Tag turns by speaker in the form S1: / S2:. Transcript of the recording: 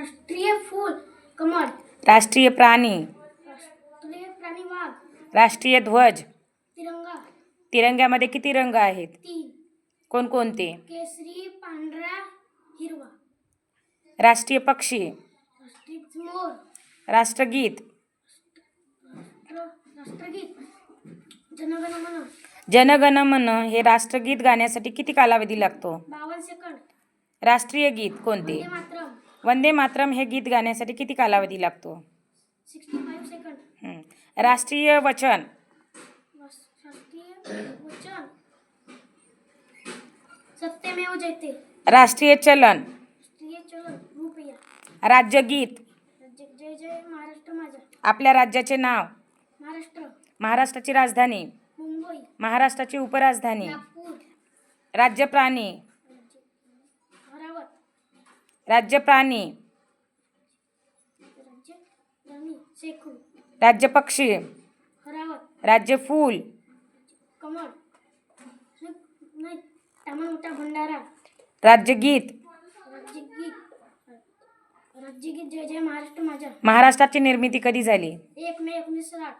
S1: राष्ट्रीय फूल कमळ.
S2: राष्ट्रीय प्राणी.
S1: राष्ट्रीय प्राणी वाघ.
S2: राष्ट्रीय ध्वज.
S1: तिरंगा.
S2: तिरंग्यामध्ये किती रंग आहेत?
S1: 3.
S2: कोणकोणते?
S1: केसरी, पांढरा, हिरवा.
S2: राष्ट्रीय पक्षी.
S1: राष्ट्रीय मोर.
S2: राष्ट्रगीत.
S1: राष्ट्रगीत जनगण मन.
S2: जनगण मन हे राष्ट्रगीत गाण्यासाठी किती कालावधी लागतो?
S1: 52 सेकंद.
S2: राष्ट्रीय गीत कोणते?
S1: वंदे मातरम.
S2: वंदे मातरम हे गीत गाण्यासाठी किती कालावधी लागतो?
S1: 65 सेकंद.
S2: राष्ट्रीय वचन.
S1: राष्ट्रीय वचन सत्यमेव जयते.
S2: राष्ट्रीय चलन.
S1: राष्ट्रीय चलन रुपया.
S2: राज्यगीत.
S1: जय जय महाराष्ट्र माझा.
S2: आपल्या राज्याचे नाव.
S1: महाराष्ट्र.
S2: महाराष्ट्राची राजधानी.
S1: मुंबई.
S2: महाराष्ट्राची उपराजधानी.
S1: नागपूर.
S2: राज्य प्राणी.
S1: अमरावती.
S2: राज्य प्राणी.
S1: राज्य राणी शेखू.
S2: राज्य पक्षी.
S1: हरावत.
S2: राज्य फूल.
S1: कमळ. नाही टामन मोठा भंडारा.
S2: राज्यगीत.
S1: राज्यगीत. राज्यगीत जय जय महाराष्ट्र माझा.
S2: महाराष्ट्राची निर्मिती कधी झाली?
S1: 1 मे 1960.